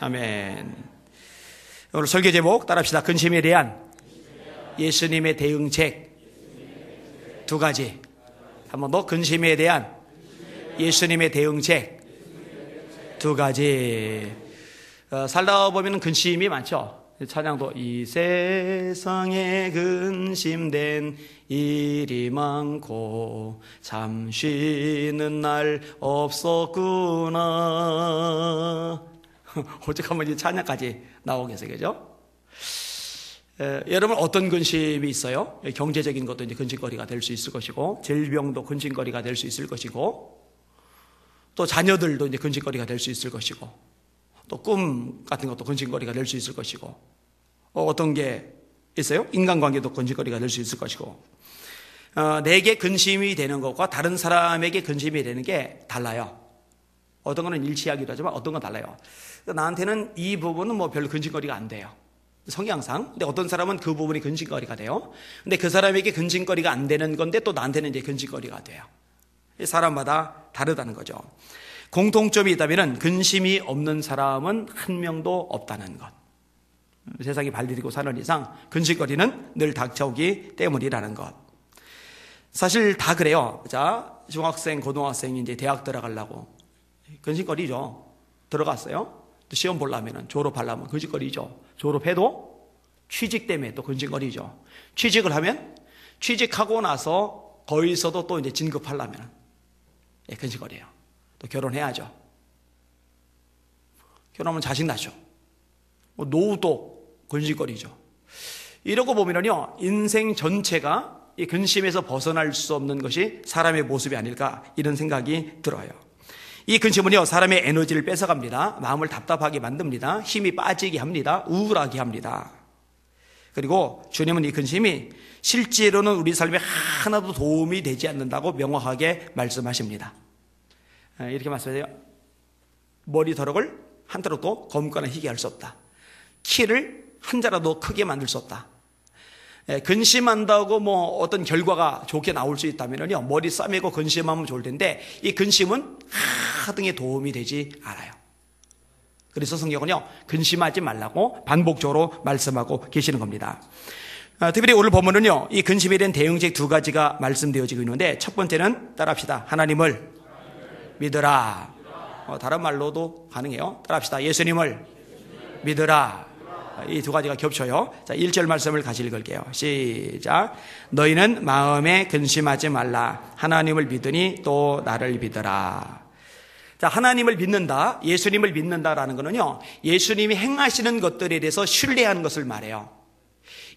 아멘. 오늘 설교 제목 따라합시다. 근심에 대한 예수님의 대응책 두 가지. 한 번 더. 근심에 대한 예수님의 대응책 두 가지. 살다 보면 근심이 많죠. 찬양도 이 세상에 근심된 일이 많고 잠 쉬는 날 없었구나. 오죽하면 이제 찬양까지 나오겠어요, 그죠? 여러분 어떤 근심이 있어요? 경제적인 것도 이제 근심거리가 될 수 있을 것이고, 질병도 근심거리가 될 수 있을 것이고, 또 자녀들도 이제 근심거리가 될 수 있을 것이고, 또 꿈 같은 것도 근심거리가 될 수 있을 것이고, 어떤 게 있어요? 인간관계도 근심거리가 될 수 있을 것이고, 내게 근심이 되는 것과 다른 사람에게 근심이 되는 게 달라요. 어떤 거는 일치하기도 하지만 어떤 건 달라요. 나한테는 이 부분은 뭐 별로 근심거리가 안 돼요, 성향상. 근데 어떤 사람은 그 부분이 근심거리가 돼요. 근데 그 사람에게 근심거리가 안 되는 건데 또 나한테는 이제 근심거리가 돼요. 사람마다 다르다는 거죠. 공통점이 있다면 근심이 없는 사람은 한 명도 없다는 것. 세상에 발디디고 사는 이상 근심거리는 늘 닥쳐오기 때문이라는 것. 사실 다 그래요. 자, 중학생, 고등학생이 이제 대학 들어가려고 근심거리죠. 들어갔어요. 또 시험 보려면, 졸업하려면 근심거리죠. 졸업해도 취직 때문에 또 근심거리죠. 취직을 하면 취직하고 나서 거기서도 또 이제 진급하려면 근심거리예요. 또 결혼해야죠. 결혼하면 자식나죠. 노후도 근심거리죠. 이러고 보면요, 인생 전체가 이 근심에서 벗어날 수 없는 것이 사람의 모습이 아닐까, 이런 생각이 들어요. 이 근심은요, 사람의 에너지를 뺏어갑니다. 마음을 답답하게 만듭니다. 힘이 빠지게 합니다. 우울하게 합니다. 그리고 주님은 이 근심이 실제로는 우리 삶에 하나도 도움이 되지 않는다고 명확하게 말씀하십니다. 이렇게 말씀하세요. 머리털을 한 자루도 검거나 희게 할 수 없다. 키를 한 자라도 크게 만들 수 없다. 근심한다고 뭐 어떤 결과가 좋게 나올 수 있다면요, 머리 싸매고 근심하면 좋을 텐데 이 근심은 하등에 도움이 되지 않아요. 그래서 성경은요, 근심하지 말라고 반복적으로 말씀하고 계시는 겁니다. 특별히 오늘 보면은요, 이 근심에 대한 대응책 두 가지가 말씀되어지고 있는데, 첫 번째는 따라합시다. 하나님을 믿으라. 다른 말로도 가능해요. 따라합시다. 예수님을 믿으라. 이 두 가지가 겹쳐요. 자, 1절 말씀을 같이 읽을게요. 시작. 너희는 마음에 근심하지 말라. 하나님을 믿으니 또 나를 믿으라. 자, 하나님을 믿는다, 예수님을 믿는다라는 거는요, 예수님이 행하시는 것들에 대해서 신뢰하는 것을 말해요.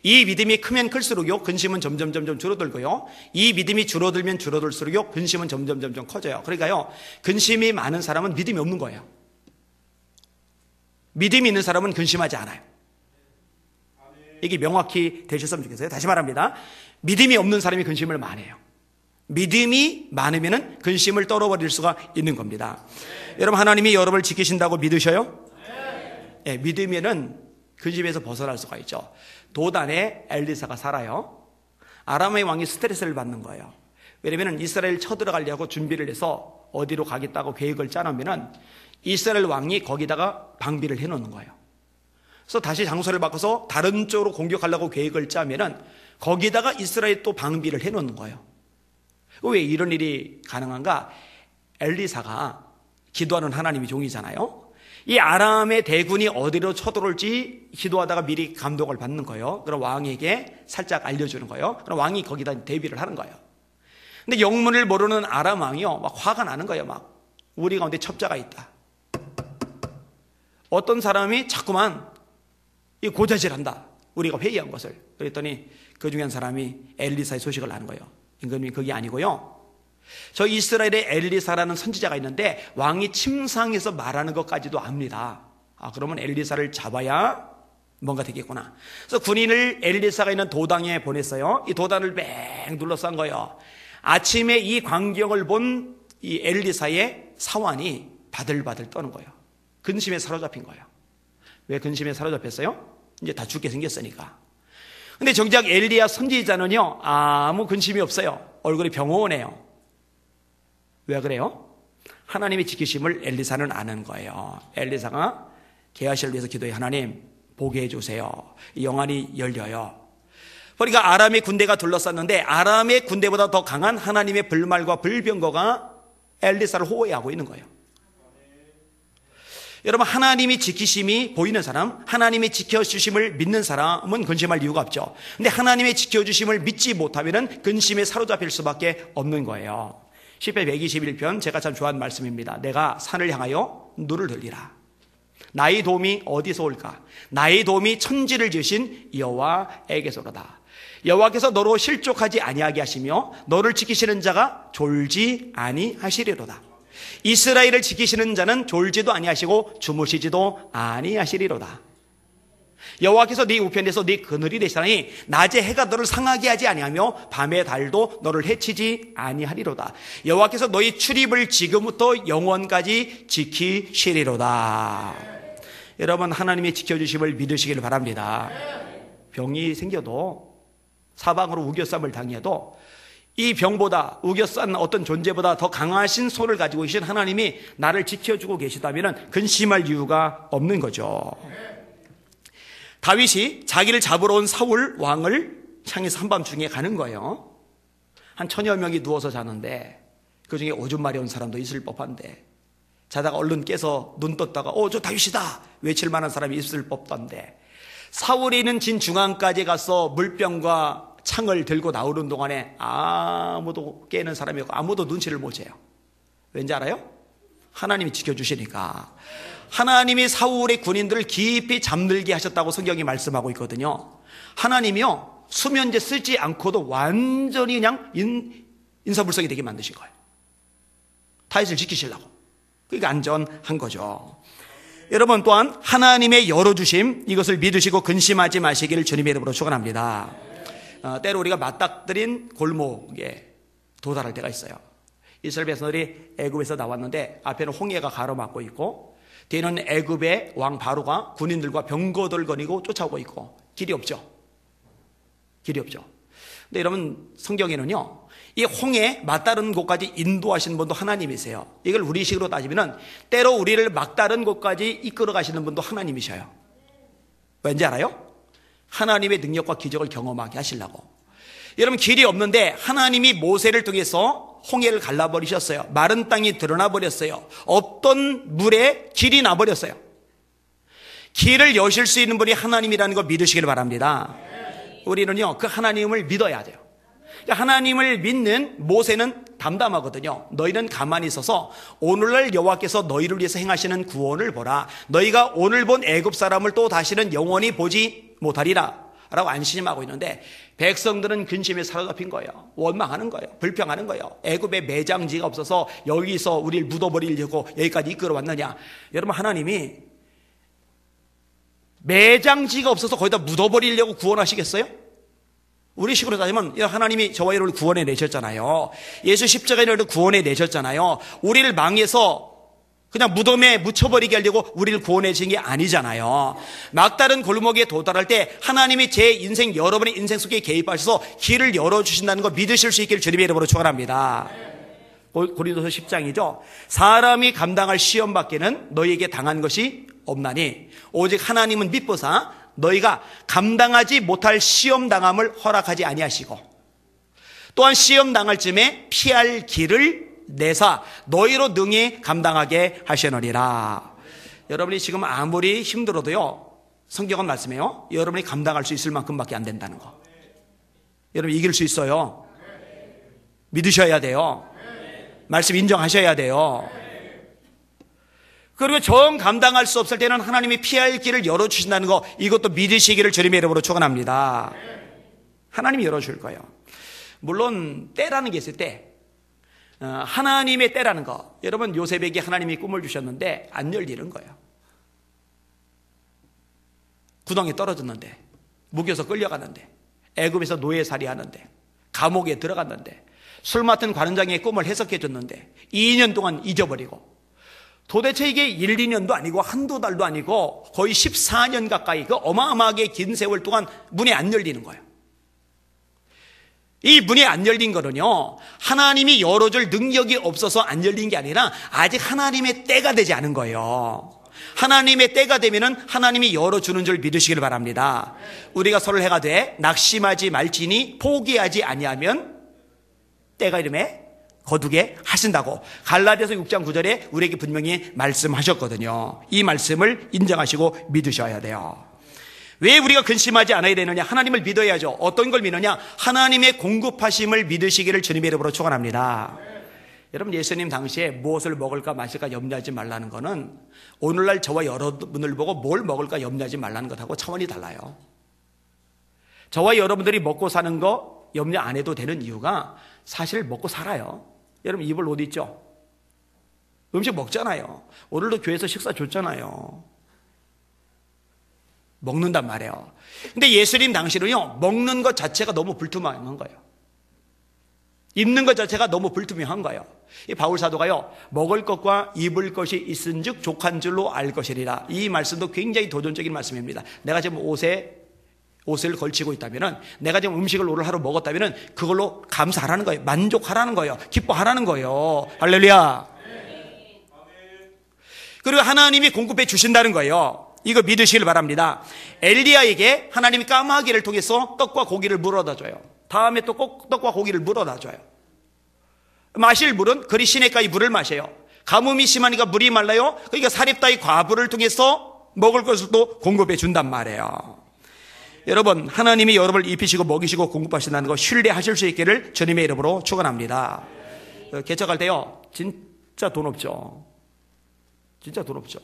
이 믿음이 크면 클수록요, 근심은 점점 줄어들고요, 이 믿음이 줄어들면 줄어들수록요, 근심은 점점 커져요. 그러니까요, 근심이 많은 사람은 믿음이 없는 거예요. 믿음이 있는 사람은 근심하지 않아요. 이게 명확히 되셨으면 좋겠어요. 다시 말합니다. 믿음이 없는 사람이 근심을 많이 해요. 믿음이 많으면 근심을 떨어버릴 수가 있는 겁니다. 여러분, 하나님이 여러분을 지키신다고 믿으셔요? 네, 믿으면은 근심에서 벗어날 수가 있죠. 도단에 엘리사가 살아요. 아람의 왕이 스트레스를 받는 거예요. 왜냐면 이스라엘 쳐들어가려고 준비를 해서 어디로 가겠다고 계획을 짜놓으면 이스라엘 왕이 거기다가 방비를 해놓는 거예요. 그래서 다시 장소를 바꿔서 다른 쪽으로 공격하려고 계획을 짜면은 거기다가 이스라엘 또 방비를 해놓는 거예요. 왜 이런 일이 가능한가? 엘리사가 기도하는 하나님의 종이잖아요. 이 아람의 대군이 어디로 쳐들어올지 기도하다가 미리 감독을 받는 거예요. 그럼 왕에게 살짝 알려주는 거예요. 그럼 왕이 거기다 대비를 하는 거예요. 근데 영문을 모르는 아람 왕이요, 막 화가 나는 거예요. 막 우리 가운데 첩자가 있다. 어떤 사람이 자꾸만 이 고자질한다, 우리가 회의한 것을. 그랬더니 그 중에 한 사람이 엘리사의 소식을 아는 거예요. 임금님, 그게 아니고요, 저 이스라엘에 엘리사라는 선지자가 있는데 왕이 침상에서 말하는 것까지도 압니다. 그러면 엘리사를 잡아야 뭔가 되겠구나. 그래서 군인을 엘리사가 있는 도당에 보냈어요. 이 도단을 맹 둘러싼 거예요. 아침에 이 광경을 본 이 엘리사의 사환이 바들바들 떠는 거예요. 근심에 사로잡힌 거예요. 왜 근심에 사로잡혔어요? 이제 다 죽게 생겼으니까. 근데 정작 엘리야 선지자는요, 아무 근심이 없어요. 얼굴이 병원해요. 왜 그래요? 하나님의 지키심을 엘리사는 아는 거예요. 엘리사가 게하시를 위해서 기도해. 하나님 보게 해주세요. 영안이 열려요. 그러니까 아람의 군대가 둘러쌌는데 아람의 군대보다 더 강한 하나님의 불말과 불병거가 엘리사를 호위하고 있는 거예요. 여러분, 하나님이 지키심이 보이는 사람, 하나님의 지켜주심을 믿는 사람은 근심할 이유가 없죠. 근데 하나님의 지켜주심을 믿지 못하면 근심에 사로잡힐 수밖에 없는 거예요. 시편 121편 제가 참 좋아하는 말씀입니다. 내가 산을 향하여 눈을 들리라. 나의 도움이 어디서 올까? 나의 도움이 천지를 지으신 여호와에게서로다. 여호와께서 너로 실족하지 아니하게 하시며 너를 지키시는 자가 졸지 아니하시리로다. 이스라엘을 지키시는 자는 졸지도 아니하시고 주무시지도 아니하시리로다. 여호와께서 네 우편에서 네 그늘이 되시나니 낮에 해가 너를 상하게 하지 아니하며 밤의 달도 너를 해치지 아니하리로다. 여호와께서 너희 출입을 지금부터 영원까지 지키시리로다. 여러분, 하나님의 지켜주심을 믿으시길 바랍니다. 병이 생겨도 사방으로 우겨쌈을 당해도 이 병보다 우겨싼 어떤 존재보다 더 강하신 손을 가지고 계신 하나님이 나를 지켜주고 계시다면 근심할 이유가 없는 거죠. 다윗이 자기를 잡으러 온 사울 왕을 향해서 한밤중에 가는 거예요. 한 1000여 명이 누워서 자는데 그중에 오줌 마려운 사람도 있을 법한데 자다가 얼른 깨서 눈 떴다가 저 다윗이다 외칠 만한 사람이 있을 법한데 사울이 있는 진 중앙까지 가서 물병과 창을 들고 나오는 동안에 아무도 깨는 사람이 없고 아무도 눈치를 못 채요. 왠지 알아요? 하나님이 지켜주시니까. 하나님이 사울의 군인들을 깊이 잠들게 하셨다고 성경이 말씀하고 있거든요. 하나님이요 수면제 쓰지 않고도 완전히 그냥 인사불성이 되게 만드신 거예요. 다윗을 지키시려고. 그게 안전한 거죠. 여러분, 또한 하나님의 열어주심, 이것을 믿으시고 근심하지 마시기를 주님의 이름으로 축원합니다. 때로 우리가 맞닥뜨린 골목에 도달할 때가 있어요. 이스라엘 백성들이 애굽에서 나왔는데 앞에는 홍해가 가로막고 있고 뒤에는 애굽의 왕 바로가 군인들과 병거들 거니고 쫓아오고 있고 길이 없죠. 길이 없죠. 근데 여러분, 성경에는요 이 홍해 맞다른 곳까지 인도하시는 분도 하나님이세요. 이걸 우리식으로 따지면 때로 우리를 막다른 곳까지 이끌어 가시는 분도 하나님이셔요. 왠지 알아요? 하나님의 능력과 기적을 경험하게 하시려고. 여러분, 길이 없는데 하나님이 모세를 통해서 홍해를 갈라버리셨어요. 마른 땅이 드러나 버렸어요. 없던 물에 길이 나버렸어요. 길을 여실 수 있는 분이 하나님이라는 거 믿으시길 바랍니다. 우리는요 그 하나님을 믿어야 돼요. 하나님을 믿는 모세는 담담하거든요. 너희는 가만히 있어서 오늘날 여호와께서 너희를 위해서 행하시는 구원을 보라. 너희가 오늘 본 애굽 사람을 또 다시는 영원히 보지 못하리라 라고 안심하고 있는데 백성들은 근심에 사로잡힌 거예요. 원망하는 거예요. 불평하는 거예요. 애굽에 매장지가 없어서 여기서 우리를 묻어버리려고 여기까지 이끌어 왔느냐. 여러분, 하나님이 매장지가 없어서 거기다 묻어버리려고 구원하시겠어요? 우리 식으로 따지면 하나님이 저와 여러분을 구원해 내셨잖아요. 예수 십자가에 이르러 구원해 내셨잖아요. 우리를 망해서 그냥 무덤에 묻혀버리게 하려고 우리를 구원해 주신 게 아니잖아요. 막다른 골목에 도달할 때 하나님이 제 인생, 여러분의 인생 속에 개입하셔서 길을 열어주신다는 거 믿으실 수 있기를 주님의 이름으로 축원합니다. 고린도서 10장이죠. 사람이 감당할 시험 밖에는 너희에게 당한 것이 없나니 오직 하나님은 미쁘사 너희가 감당하지 못할 시험 당함을 허락하지 아니하시고 또한 시험 당할 쯤에 피할 길을 내사 너희로 능히 감당하게 하시느니라. 여러분이 지금 아무리 힘들어도요 성경은 말씀해요. 여러분이 감당할 수 있을 만큼밖에 안 된다는 거. 여러분 이길 수 있어요. 믿으셔야 돼요. 말씀 인정하셔야 돼요. 그리고 정 감당할 수 없을 때는 하나님이 피할 길을 열어주신다는 거, 이것도 믿으시기를 주님의 이름으로 축원합니다. 하나님이 열어줄 거예요. 물론 때라는 게 있을 때 하나님의 때라는 거, 여러분 요셉에게 하나님이 꿈을 주셨는데 안 열리는 거예요. 구덩이에 떨어졌는데, 묵여서 끌려갔는데, 애굽에서 노예살이 하는데, 감옥에 들어갔는데, 술 맡은 관원장의 꿈을 해석해 줬는데 2년 동안 잊어버리고, 도대체 이게 1, 2년도 아니고 한두 달도 아니고 거의 14년 가까이 그 어마어마하게 긴 세월 동안 문이 안 열리는 거예요. 이 문이 안 열린 거는요, 하나님이 열어줄 능력이 없어서 안 열린 게 아니라 아직 하나님의 때가 되지 않은 거예요. 하나님의 때가 되면은 하나님이 열어주는 줄 믿으시길 바랍니다. 우리가 서로를 해가되 낙심하지 말지니 포기하지 아니하면 때가 이름에 거두게 하신다고 갈라디아서 6장 9절에 우리에게 분명히 말씀하셨거든요. 이 말씀을 인정하시고 믿으셔야 돼요. 왜 우리가 근심하지 않아야 되느냐? 하나님을 믿어야죠. 어떤 걸 믿느냐? 하나님의 공급하심을 믿으시기를 주님의 이름으로 축원합니다. 여러분, 예수님 당시에 무엇을 먹을까 마실까 염려하지 말라는 거는 오늘날 저와 여러분을 보고 뭘 먹을까 염려하지 말라는 것하고 차원이 달라요. 저와 여러분들이 먹고 사는 거 염려 안 해도 되는 이유가 사실 먹고 살아요. 여러분, 입을 옷 있죠? 음식 먹잖아요. 오늘도 교회에서 식사 줬잖아요. 먹는단 말이에요. 근데 예수님 당시는요, 먹는 것 자체가 너무 불투명한 거예요. 입는 것 자체가 너무 불투명한 거예요. 이 바울 사도가요, 먹을 것과 입을 것이 있은즉 족한 줄로 알 것이리라. 이 말씀도 굉장히 도전적인 말씀입니다. 내가 지금 옷을 걸치고 있다면은, 내가 지금 음식을 오늘 하루 먹었다면은 그걸로 감사하라는 거예요. 만족하라는 거예요. 기뻐하라는 거예요. 할렐루야. 그리고 하나님이 공급해 주신다는 거예요. 이거 믿으시길 바랍니다. 엘리야에게 하나님이 까마귀를 통해서 떡과 고기를 물어다 줘요. 다음에 또 꼭 떡과 고기를 물어다 줘요. 마실 물은 그리 시냇가의 물을 마셔요. 가뭄이 심하니까 물이 말라요. 그러니까 사렙다의 과부를 통해서 먹을 것을 또 공급해 준단 말이에요. 여러분, 하나님이 여러분을 입히시고 먹이시고 공급하신다는 거 신뢰하실 수 있기를 주님의 이름으로 축원합니다. 개척할 때요, 진짜 돈 없죠. 진짜 돈 없죠.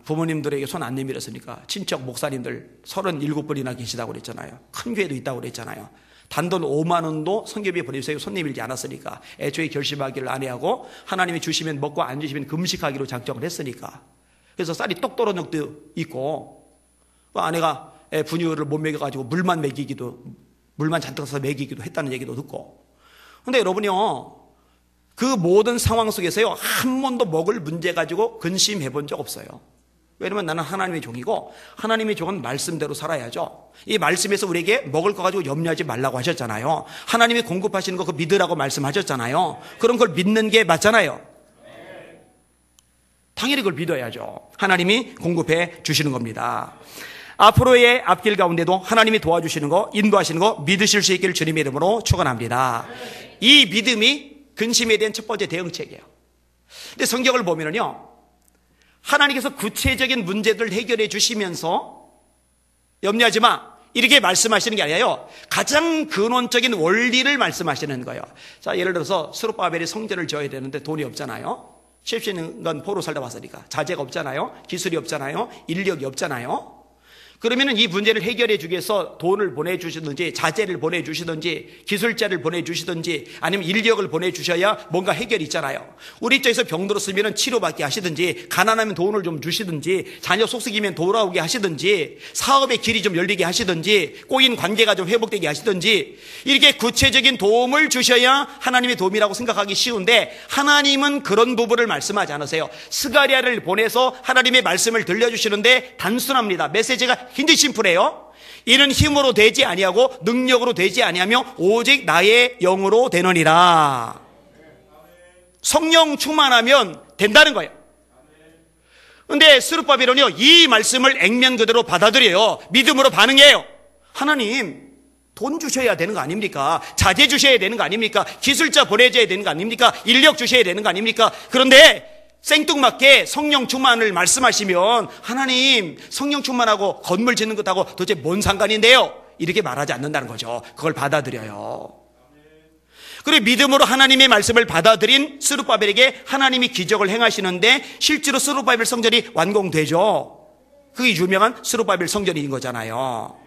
부모님들에게 손 안 내밀었으니까 친척 목사님들 37분이나 계시다고 그랬잖아요. 큰 교회도 있다고 그랬잖아요. 단돈 5만 원도 성교비에 보내주세요. 손 내밀지 않았으니까. 애초에 결심하기를 아내하고 하나님이 주시면 먹고 안 주시면 금식하기로 작정을 했으니까. 그래서 쌀이 똑 떨어진 적도 있고, 아내가 분유를 못 먹여가지고 물만 잔뜩 사서 먹이기도 했다는 얘기도 듣고. 근데 여러분이요, 그 모든 상황 속에서요, 한 번도 먹을 문제 가지고 근심해 본 적 없어요. 왜냐면 나는 하나님의 종이고, 하나님의 종은 말씀대로 살아야죠. 이 말씀에서 우리에게 먹을 거 가지고 염려하지 말라고 하셨잖아요. 하나님이 공급하시는 거 그거 믿으라고 말씀하셨잖아요. 그런 걸 믿는 게 맞잖아요. 당연히 그걸 믿어야죠. 하나님이 공급해 주시는 겁니다. 앞으로의 앞길 가운데도 하나님이 도와주시는 거, 인도하시는 거 믿으실 수 있기를 주님의 이름으로 축원합니다. 이 믿음이 근심에 대한 첫 번째 대응책이에요. 근데 성경을 보면은요, 하나님께서 구체적인 문제들을 해결해 주시면서 염려하지 마, 이렇게 말씀하시는 게 아니라요, 가장 근원적인 원리를 말씀하시는 거예요. 자, 예를 들어서 스룹바벨이 성전을 지어야 되는데 돈이 없잖아요. 70년간 포로 살다 왔으니까. 자재가 없잖아요. 기술이 없잖아요. 인력이 없잖아요. 그러면은 이 문제를 해결해 주기 위해서 돈을 보내주시든지, 자재를 보내주시든지, 기술자를 보내주시든지, 아니면 인력을 보내주셔야 뭔가 해결이 있잖아요. 우리 입장에서 병 들었으면 치료받게 하시든지, 가난하면 돈을 좀 주시든지, 자녀 속썩이면 돌아오게 하시든지, 사업의 길이 좀 열리게 하시든지, 꼬인 관계가 좀 회복되게 하시든지, 이렇게 구체적인 도움을 주셔야 하나님의 도움이라고 생각하기 쉬운데, 하나님은 그런 부분을 말씀하지 않으세요. 스가랴를 보내서 하나님의 말씀을 들려주시는데 단순합니다. 메시지가 굉장히 심플해요. 이는 힘으로 되지 아니하고 능력으로 되지 아니하며 오직 나의 영으로 되느니라. 성령 충만하면 된다는 거예요. 그런데 스룹바벨은요, 이 말씀을 액면 그대로 받아들여요. 믿음으로 반응해요. 하나님, 돈 주셔야 되는 거 아닙니까? 자재 주셔야 되는 거 아닙니까? 기술자 보내줘야 되는 거 아닙니까? 인력 주셔야 되는 거 아닙니까? 그런데 생뚱맞게 성령 충만을 말씀하시면, 하나님, 성령 충만하고 건물 짓는 것하고 도대체 뭔 상관인데요? 이렇게 말하지 않는다는 거죠. 그걸 받아들여요. 그리고 믿음으로 하나님의 말씀을 받아들인 스룹바벨에게 하나님이 기적을 행하시는데 실제로 스룹바벨 성전이 완공되죠. 그게 유명한 스룹바벨 성전인 거잖아요.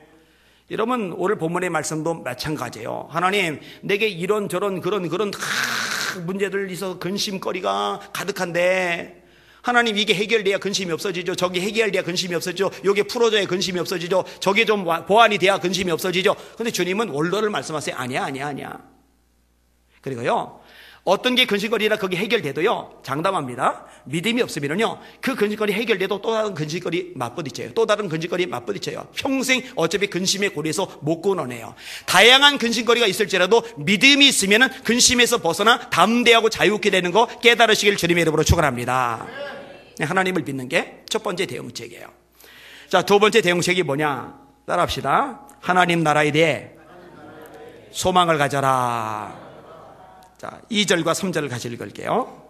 여러분, 오늘 본문의 말씀도 마찬가지예요. 하나님, 내게 이런저런 그런 문제들 있어서 근심거리가 가득한데, 하나님, 이게 해결돼야 근심이 없어지죠. 저게 해결돼야 근심이 없어지죠. 요게 풀어져야 근심이 없어지죠. 저게 좀 보완이 돼야 근심이 없어지죠. 근데 주님은 원로를 말씀하세요. 아니야. 그리고요, 어떤 게 근심거리나 그게 해결돼도요, 장담합니다. 믿음이 없으면요, 그 근심거리 해결돼도 또 다른 근심거리 맞부딪혀요. 또 다른 근심거리 맞부딪혀요. 평생 어차피 근심의 고리에서 못 끊어내요. 다양한 근심거리가 있을지라도 믿음이 있으면 근심에서 벗어나 담대하고 자유롭게 되는 거 깨달으시길 주님의 이름으로 축원합니다. 하나님을 믿는 게 첫 번째 대응책이에요. 자, 두 번째 대응책이 뭐냐? 따라합시다. 하나님 나라에 대해 소망을 가져라. 자, 2절과 3절을 같이 읽을게요.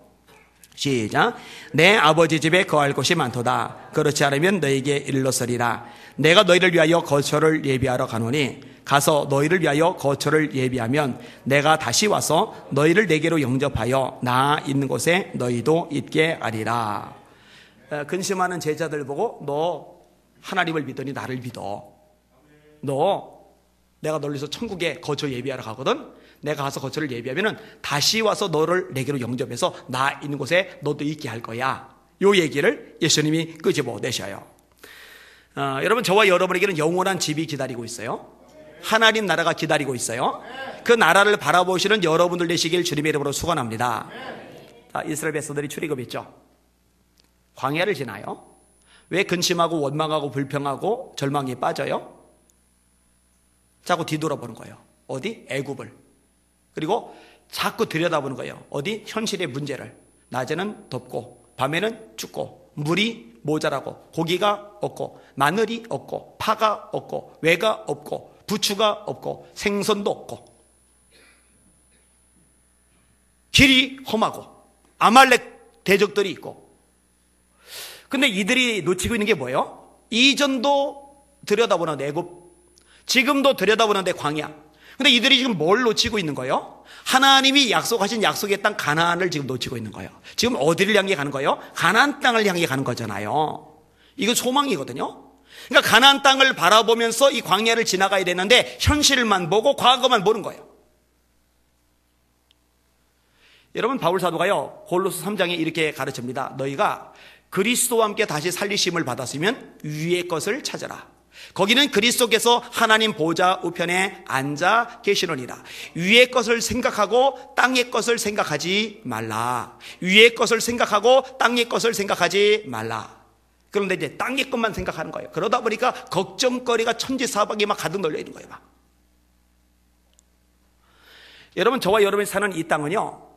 시작. 내 아버지 집에 거할 곳이 많도다. 그렇지 않으면 너에게 일렀으리라. 내가 너희를 위하여 거처를 예비하러 가노니 가서 너희를 위하여 거처를 예비하면 내가 다시 와서 너희를 내게로 영접하여 나 있는 곳에 너희도 있게 하리라. 근심하는 제자들 보고 너 하나님을 믿더니 나를 믿어. 내가 너를 위해서 천국에 거처 예비하러 가거든. 내가 가서 거처를 예비하면 다시 와서 너를 내게로 영접해서 나 있는 곳에 너도 있게 할 거야. 요 얘기를 예수님이 끄집어내셔요. 여러분, 저와 여러분에게는 영원한 집이 기다리고 있어요. 하나님 나라가 기다리고 있어요. 그 나라를 바라보시는 여러분들 되시길 주님의 이름으로 축원합니다. 이스라엘 백성들이 출애굽했죠. 광야를 지나요. 왜 근심하고 원망하고 불평하고 절망에 빠져요? 자꾸 뒤돌아보는 거예요. 어디? 애굽을. 그리고 자꾸 들여다보는 거예요. 어디? 현실의 문제를. 낮에는 덥고 밤에는 춥고 물이 모자라고 고기가 없고 마늘이 없고 파가 없고 외가 없고 부추가 없고 생선도 없고 길이 험하고 아말렉 대적들이 있고. 근데 이들이 놓치고 있는 게 뭐예요? 이전도 들여다보는데 애굽, 지금도 들여다보는데 광야. 근데 이들이 지금 뭘 놓치고 있는 거예요? 하나님이 약속하신 약속의 땅 가나안을 지금 놓치고 있는 거예요. 지금 어디를 향해 가는 거예요? 가나안 땅을 향해 가는 거잖아요. 이거 소망이거든요. 그러니까 가나안 땅을 바라보면서 이 광야를 지나가야 되는데 현실만 보고 과거만 보는 거예요. 여러분, 바울 사도가요 골로새 3장에 이렇게 가르칩니다. 너희가 그리스도와 함께 다시 살리심을 받았으면 위의 것을 찾아라. 거기는 그리스도께서 하나님 보좌 우편에 앉아 계시느니라. 위의 것을 생각하고 땅의 것을 생각하지 말라. 위의 것을 생각하고 땅의 것을 생각하지 말라. 그런데 이제 땅의 것만 생각하는 거예요. 그러다 보니까 걱정거리가 천지사박이 막 가득 널려 있는 거예요. 막. 여러분, 저와 여러분이 사는 이 땅은요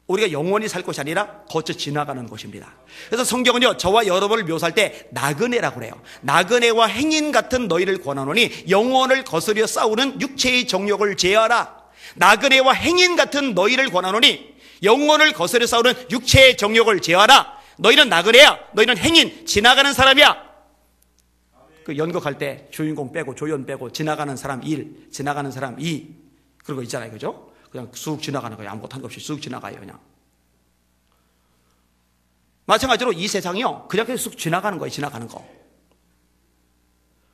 우리가 영원히 살 곳이 아니라 거쳐 지나가는 곳입니다. 그래서 성경은요 저와 여러분을 묘사할 때 나그네라고 그래요. 나그네와 행인 같은 너희를 권하노니 영혼을 거스려 싸우는 육체의 정욕을 제하라. 나그네와 행인 같은 너희를 권하노니 영혼을 거스려 싸우는 육체의 정욕을 제하라. 너희는 나그네야. 너희는 행인, 지나가는 사람이야. 그 연극할 때 주인공 빼고 조연 빼고 지나가는 사람 1, 지나가는 사람 2 그런 거 있잖아요. 그죠? 그냥 쑥 지나가는 거예요. 아무것도 한 것 없이 쑥 지나가요. 그냥. 마찬가지로 이 세상이요 그냥 쑥 지나가는 거예요. 지나가는 거.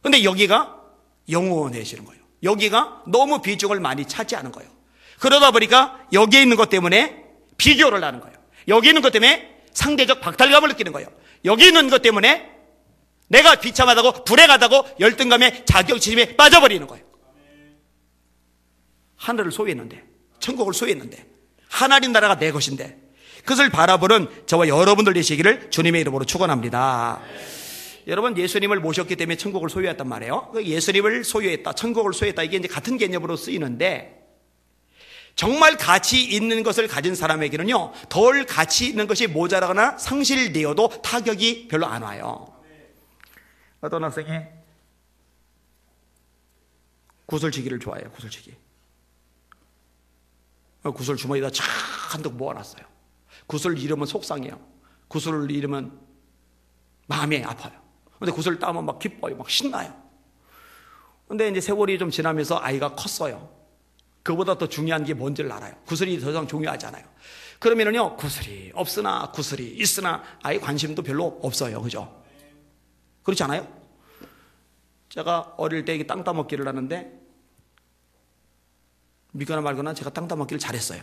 근데 여기가 영원해지는 거예요. 여기가 너무 비중을 많이 차지하는 거예요. 그러다 보니까 여기에 있는 것 때문에 비교를 하는 거예요. 여기 있는 것 때문에 상대적 박탈감을 느끼는 거예요. 여기 있는 것 때문에 내가 비참하다고 불행하다고 열등감에 자격지심에 빠져버리는 거예요. 하늘을 소유했는데, 천국을 소유했는데, 하나님 나라가 내 것인데, 그것을 바라보는 저와 여러분들 되시기를 주님의 이름으로 축원합니다. 여러분, 예수님을 모셨기 때문에 천국을 소유했단 말이에요. 예수님을 소유했다, 천국을 소유했다, 이게 이제 같은 개념으로 쓰이는데, 정말 가치 있는 것을 가진 사람에게는요 덜 가치 있는 것이 모자라거나 상실되어도 타격이 별로 안 와요. 어떤 학생이 구슬치기를 좋아해요. 구슬치기. 구슬 주머니에다 잔뜩 모아놨어요. 구슬 잃으면 속상해요. 구슬을 잃으면 마음이 아파요. 근데 구슬 따면 막 기뻐요. 막 신나요. 근데 이제 세월이 좀 지나면서 아이가 컸어요. 그보다 더 중요한 게 뭔지를 알아요. 구슬이 더 이상 중요하지 않아요. 그러면은요, 구슬이 없으나 구슬이 있으나 아예 관심도 별로 없어요. 그죠? 그렇지 않아요? 제가 어릴 때 땅 따먹기를 하는데, 믿거나 말거나 제가 땅 따먹기를 잘했어요.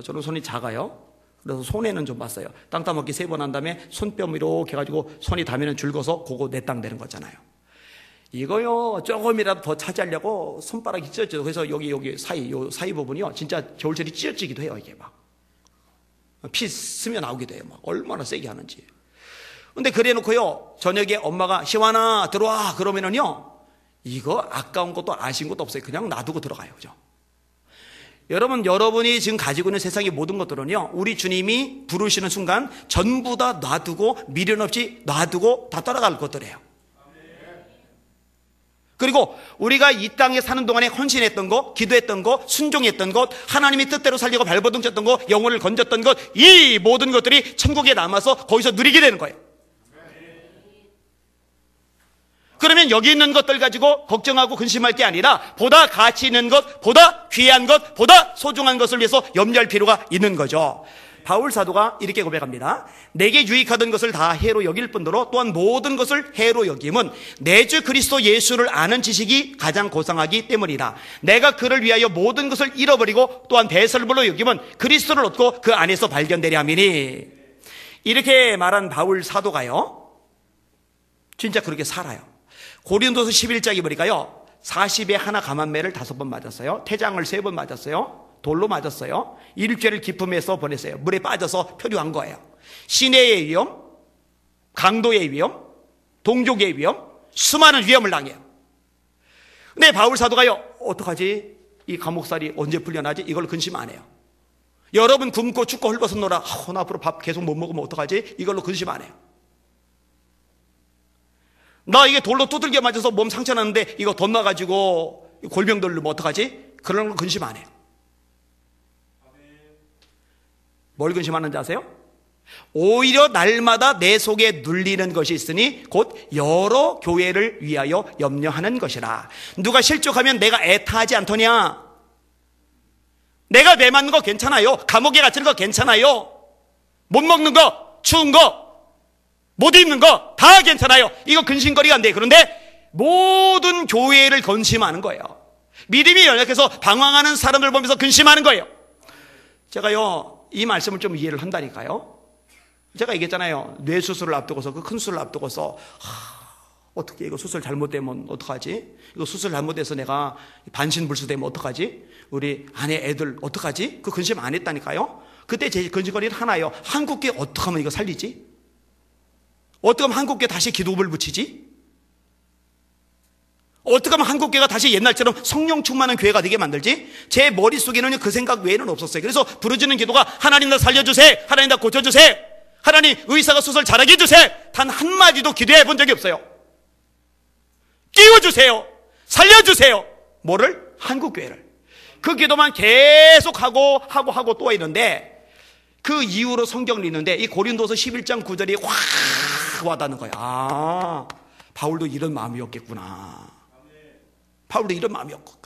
저는 손이 작아요. 그래서 손에는 좀 봤어요. 땅 따먹기 3번 한 다음에 손뼉 이렇게 해가지고 손이 닿으면 줄거서 그거 내 땅 되는 거잖아요. 이거요 조금이라도 더 차지하려고 손바닥이 찢어져요. 그래서 여기 요 사이 부분이요 진짜 겨울철이 찢어지기도 해요. 이게 막 피 스며 나오기도 해요. 막 얼마나 세게 하는지. 근데 그래놓고요 저녁에 엄마가 시완아 들어와 그러면은요 이거 아까운 것도 아쉬운 것도 없어요. 그냥 놔두고 들어가요. 그죠? 여러분이 지금 가지고 있는 세상의 모든 것들은요, 우리 주님이 부르시는 순간 전부 다 놔두고, 미련 없이 놔두고 다 따라갈 것들이에요. 그리고 우리가 이 땅에 사는 동안에 헌신했던 것, 기도했던 것, 순종했던 것, 하나님의 뜻대로 살려고 발버둥 쳤던 것, 영혼을 건졌던 것, 이 모든 것들이 천국에 남아서 거기서 누리게 되는 거예요. 그러면 여기 있는 것들 가지고 걱정하고 근심할 게 아니라 보다 가치 있는 것, 보다 귀한 것, 보다 소중한 것을 위해서 염려할 필요가 있는 거죠. 바울 사도가 이렇게 고백합니다. 내게 유익하던 것을 다 해로 여길 뿐더러 또한 모든 것을 해로 여김은 내 주 그리스도 예수를 아는 지식이 가장 고상하기 때문이다. 내가 그를 위하여 모든 것을 잃어버리고 또한 배설물로 여김은 그리스도를 얻고 그 안에서 발견되려 함이니. 이렇게 말한 바울 사도가요, 진짜 그렇게 살아요. 고린도서 11장에 보니까요, 40에 하나 감한매를 5번 맞았어요. 태장을 3번 맞았어요. 돌로 맞았어요. 일주일을 기품해서 보냈어요. 물에 빠져서 표류한 거예요. 시내의 위험, 강도의 위험, 동족의 위험, 수많은 위험을 당해요. 근데 바울 사도가요, 어떡하지? 이 감옥살이 언제 풀려나지? 이걸 근심 안 해요. 여러분 굶고 춥고 헐벗어 놀아, 나 앞으로 밥 계속 못 먹으면 어떡하지? 이걸로 근심 안 해요. 나 이게 돌로 두들겨 맞아서 몸 상처 났는데 이거 덧나가지고 골병 들르면 어떡하지? 그런 거 근심 안 해요. 뭘 근심하는지 아세요? 오히려 날마다 내 속에 눌리는 것이 있으니 곧 여러 교회를 위하여 염려하는 것이라. 누가 실족하면 내가 애타하지 않더냐? 내가 매 맞는 거 괜찮아요. 감옥에 갇히는 거 괜찮아요. 못 먹는 거, 추운 거, 못 입는 거 다 괜찮아요. 이거 근심거리가 안 돼요. 그런데 모든 교회를 근심하는 거예요. 믿음이 연약해서 방황하는 사람들 보면서 근심하는 거예요. 제가요, 이 말씀을 좀 이해를 한다니까요. 제가 얘기했잖아요. 뇌 수술을 앞두고서, 그 큰 수술을 앞두고서, 어떻게 이거 수술 잘못되면 어떡하지? 이거 수술 잘못돼서 내가 반신불수되면 어떡하지? 우리 아내 애들 어떡하지? 그 근심 안 했다니까요. 그때 제 근심거리는 하나예요. 한국교회 어떻게 하면 이거 살리지? 어떻게 하면 한국교회 다시 기도를 붙이지? 어떻게 하면 한국교회가 다시 옛날처럼 성령 충만한 교회가 되게 만들지? 제 머릿속에는 그 생각 외에는 없었어요. 그래서 부르짖는 기도가 하나님 나 살려주세요. 하나님 나 고쳐주세요. 하나님 의사가 수술 잘하게 해주세요. 단 한마디도 기도해 본 적이 없어요. 끼워주세요. 살려주세요. 뭐를? 한국교회를. 그 기도만 계속 하고 또 이런데 그 이후로 성경을 읽는데 이 고린도서 11장 9절이 확 와닿는 거야. 바울도 이런 마음이었겠구나. 바울도 이런 마음이었구나.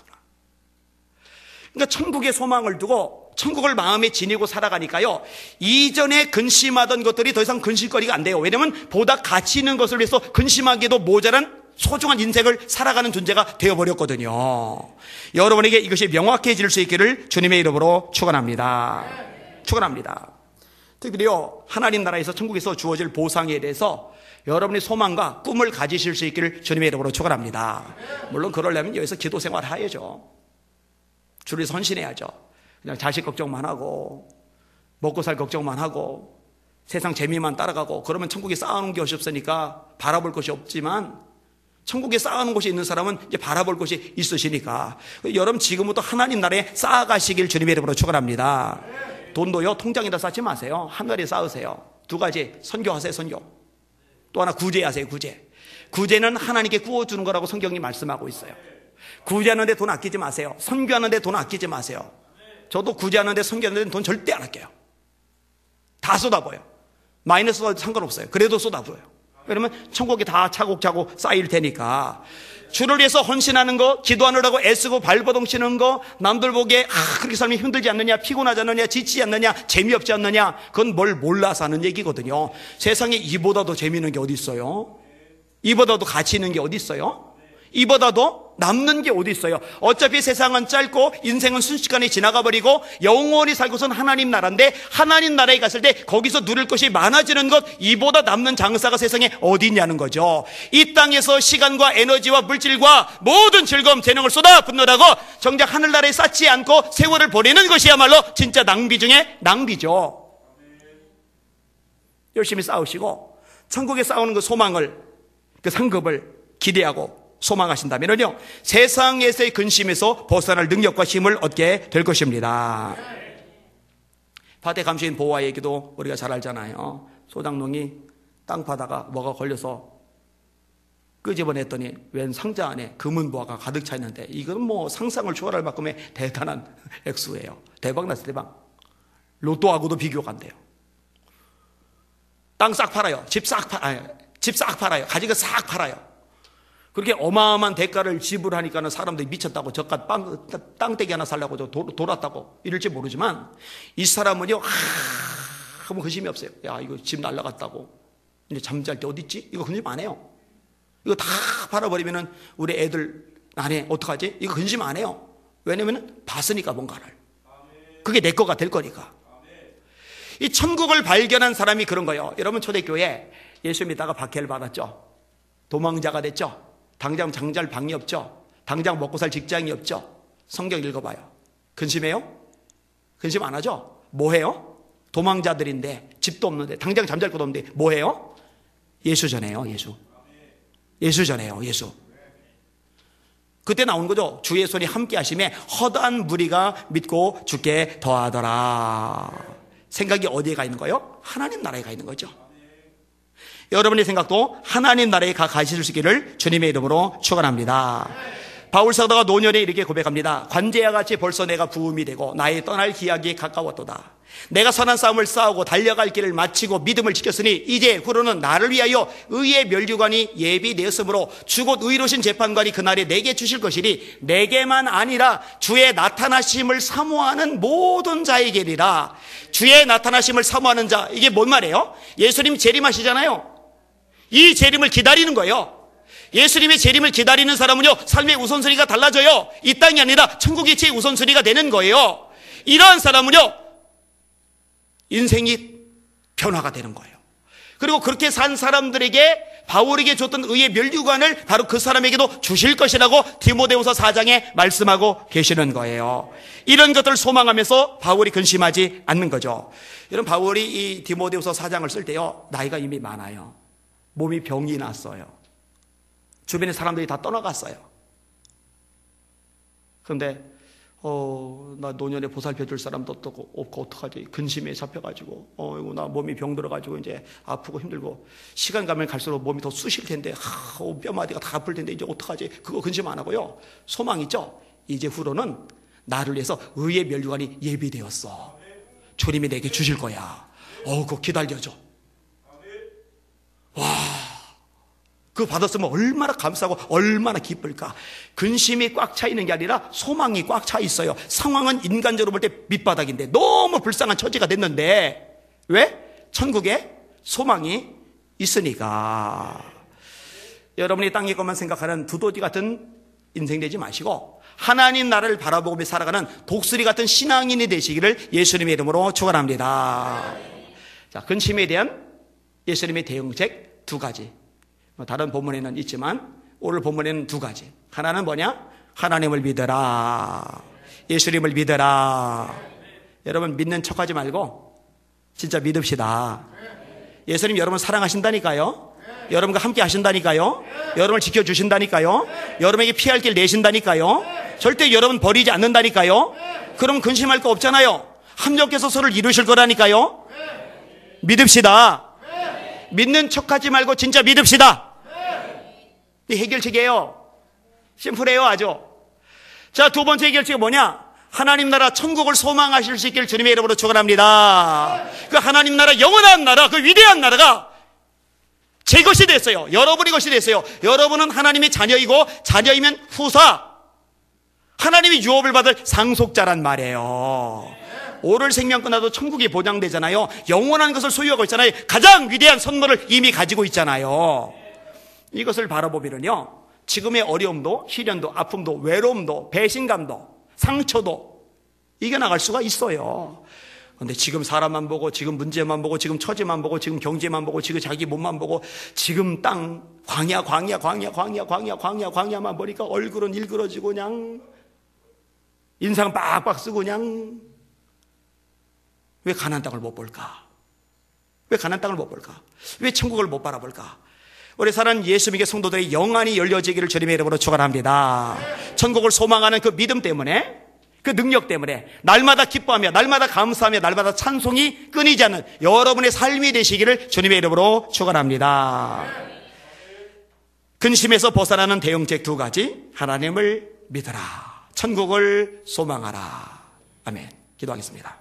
그러니까 천국의 소망을 두고 천국을 마음에 지니고 살아가니까요, 이전에 근심하던 것들이 더 이상 근심거리가 안 돼요. 왜냐하면 보다 가치 있는 것을 위해서 근심하기도 모자란 소중한 인생을 살아가는 존재가 되어버렸거든요. 여러분에게 이것이 명확해질 수 있기를 주님의 이름으로 축원합니다. 축원합니다. 특별히요, 하나님 나라에서 천국에서 주어질 보상에 대해서 여러분의 소망과 꿈을 가지실 수 있기를 주님의 이름으로 축원합니다. 물론 그러려면 여기서 기도 생활을 해야죠. 주를 선신해야죠. 그냥 자식 걱정만 하고 먹고 살 걱정만 하고 세상 재미만 따라가고 그러면 천국에 쌓아놓은 것이 없으니까 바라볼 것이 없지만, 천국에 쌓아놓은 곳이 있는 사람은 이제 바라볼 곳이 있으시니까 여러분 지금부터 하나님 나라에 쌓아가시길 주님의 이름으로 축원합니다. 돈도요, 통장에다 쌓지 마세요. 하늘에 쌓으세요. 2가지, 선교하세요. 선교. 또 하나 구제하세요. 구제는 하나님께 구워주는 거라고 성경이 말씀하고 있어요. 구제하는데 돈 아끼지 마세요. 선교하는데 돈 아끼지 마세요. 저도 구제하는데 선교하는데 돈 절대 안 아껴요. 다 쏟아부어요. 마이너스도 상관없어요. 그래도 쏟아부어요. 그러면 천국이 다 차곡차곡 쌓일 테니까 주를 위해서 헌신하는 거, 기도하느라고 애쓰고 발버둥 치는 거, 남들 보기에 그렇게 살면 힘들지 않느냐, 피곤하지 않느냐, 지치지 않느냐, 재미없지 않느냐, 그건 뭘 몰라서 하는 얘기거든요. 세상에 이보다도 재미있는 게 어디 있어요? 이보다도 가치 있는 게 어디 있어요? 이보다도 남는 게 어디 있어요? 어차피 세상은 짧고 인생은 순식간에 지나가 버리고 영원히 살고선 하나님 나라인데, 하나님 나라에 갔을 때 거기서 누릴 것이 많아지는 것, 이보다 남는 장사가 세상에 어디 있냐는 거죠. 이 땅에서 시간과 에너지와 물질과 모든 즐거움, 재능을 쏟아붓느라고 정작 하늘나라에 쌓지 않고 세월을 보내는 것이야말로 진짜 낭비 중에 낭비죠. 열심히 싸우시고 천국에 싸우는 그 소망을, 그 상급을 기대하고 소망하신다면요, 세상에서의 근심에서 벗어날 능력과 힘을 얻게 될 것입니다. 밭에 감시인 보호와 얘기도 우리가 잘 알잖아요. 소장농이 땅 파다가 뭐가 걸려서 끄집어냈더니 웬 상자 안에 금은 보화가 가득 차 있는데, 이건 뭐 상상을 초월할 만큼의 대단한 액수예요. 대박 났어요, 대박. 로또하고도 비교가 안 돼요. 땅 싹 팔아요. 집 싹 팔아요. 가지고 싹 팔아요. 그렇게 어마어마한 대가를 지불하니까는 사람들이 미쳤다고, 저깟 땅떼기 하나 살려고 돌았다고 이럴지 모르지만, 이 사람은요, 아무 근심이 없어요. 야, 이거 집 날라갔다고, 이제 잠잘 때 어디 있지? 이거 근심 안 해요. 이거 다 팔아버리면은 우리 애들 안에 어떡하지? 이거 근심 안 해요. 왜냐면은 봤으니까, 뭔가를. 그게 내 거가 될 거니까. 이 천국을 발견한 사람이 그런 거예요. 여러분, 초대교회 예수 믿다가 박해를 받았죠. 도망자가 됐죠. 당장 장잘 방이 없죠. 당장 먹고 살 직장이 없죠. 성경 읽어봐요. 근심해요? 근심 안 하죠? 뭐 해요? 도망자들인데, 집도 없는데, 당장 잠잘 곳도 없는데 뭐 해요? 예수 전해요. 예수 전해요. 예수. 그때 나온 거죠. 주의 손이 함께 하심에 허다한 무리가 믿고 주께 더하더라. 생각이 어디에 가 있는 거예요? 하나님 나라에 가 있는 거죠. 여러분의 생각도 하나님 나라에 가실 수 있기를 주님의 이름으로 축원합니다. 바울 사도가 노년에 이렇게 고백합니다. 관제와 같이 벌써 내가 부음이 되고 나의 떠날 기약이 가까웠도다. 내가 선한 싸움을 싸우고 달려갈 길을 마치고 믿음을 지켰으니 이제 후로는 나를 위하여 의의 면류관이 예비되었으므로 주곧 의로신 재판관이 그날에 내게 주실 것이니 내게만 아니라 주의 나타나심을 사모하는 모든 자에게리라. 주의 나타나심을 사모하는 자, 이게 뭔 말이에요? 예수님 재림하시잖아요. 이 재림을 기다리는 거예요. 예수님의 재림을 기다리는 사람은요, 삶의 우선순위가 달라져요. 이 땅이 아니라 천국이 제 우선순위가 되는 거예요. 이러한 사람은요, 인생이 변화가 되는 거예요. 그리고 그렇게 산 사람들에게 바울에게 줬던 의의 면류관을 바로 그 사람에게도 주실 것이라고 디모데후서 4장에 말씀하고 계시는 거예요. 이런 것들을 소망하면서 바울이 근심하지 않는 거죠. 여러분, 바울이 이 디모데후서 4장을 쓸 때요, 나이가 이미 많아요. 몸이 병이 났어요. 주변에 사람들이 다 떠나갔어요. 그런데 나 노년에 보살펴 줄 사람도 없고 어떡하지? 근심에 잡혀가지고 나 몸이 병들어가지고 이제 아프고 힘들고, 시간 가면 갈수록 몸이 더 쑤실 텐데, 뼈마디가 다 아플 텐데 이제 어떡하지? 그거 근심 안 하고요, 소망 있죠? 이제 후로는 나를 위해서 의의 면류관이 예비되었어. 주님이 내게 주실 거야. 그거 기다려줘. 와, 그거 받았으면 얼마나 감사하고 얼마나 기쁠까. 근심이 꽉 차 있는 게 아니라 소망이 꽉 차 있어요. 상황은 인간적으로 볼 때 밑바닥인데 너무 불쌍한 처지가 됐는데, 왜? 천국에 소망이 있으니까. 여러분이 땅의 것만 생각하는 두더지 같은 인생 되지 마시고 하나님 나라를 바라보며 살아가는 독수리 같은 신앙인이 되시기를 예수님의 이름으로 축원합니다. 자, 근심에 대한 예수님의 대응책 두 가지. 다른 본문에는 있지만 오늘 본문에는 두 가지. 하나는 뭐냐? 하나님을 믿어라. 예수님을 믿어라. 여러분, 믿는 척하지 말고 진짜 믿읍시다. 예수님 여러분 사랑하신다니까요. 여러분과 함께 하신다니까요. 여러분을 지켜주신다니까요. 여러분에게 피할 길 내신다니까요. 절대 여러분 버리지 않는다니까요. 그럼 근심할 거 없잖아요. 함정께서 서로를 이루실 거라니까요. 믿읍시다. 믿는 척하지 말고 진짜 믿읍시다. 이 해결책이에요. 심플해요, 아주. 자, 두 번째 해결책이 뭐냐? 하나님 나라 천국을 소망하실 수 있기를 주님의 이름으로 축원합니다. 그 하나님 나라, 영원한 나라, 그 위대한 나라가 제 것이 됐어요. 여러분의 것이 됐어요. 여러분은 하나님의 자녀이고, 자녀이면 후사, 하나님의 유업을 받을 상속자란 말이에요. 오늘 생명 끝나도 천국이 보장되잖아요. 영원한 것을 소유하고 있잖아요. 가장 위대한 선물을 이미 가지고 있잖아요. 이것을 바라보면요, 지금의 어려움도, 시련도, 아픔도, 외로움도, 배신감도, 상처도 이겨나갈 수가 있어요. 그런데 지금 사람만 보고, 지금 문제만 보고, 지금 처지만 보고, 지금 경제만 보고, 지금 자기 몸만 보고, 지금 땅 광야만 보니까 얼굴은 일그러지고 그냥 인상 빡빡 쓰고 그냥. 왜 가나안 땅을 못 볼까? 왜 가나안 땅을 못 볼까? 왜 천국을 못 바라볼까? 우리 사랑하는 예수 믿는 성도들의 영안이 열려지기를 주님의 이름으로 축원합니다. 천국을 소망하는 그 믿음 때문에, 그 능력 때문에 날마다 기뻐하며 날마다 감사하며 날마다 찬송이 끊이지 않는 여러분의 삶이 되시기를 주님의 이름으로 축원합니다. 근심에서 벗어나는 대응책 두 가지. 하나님을 믿어라, 천국을 소망하라. 아멘. 기도하겠습니다.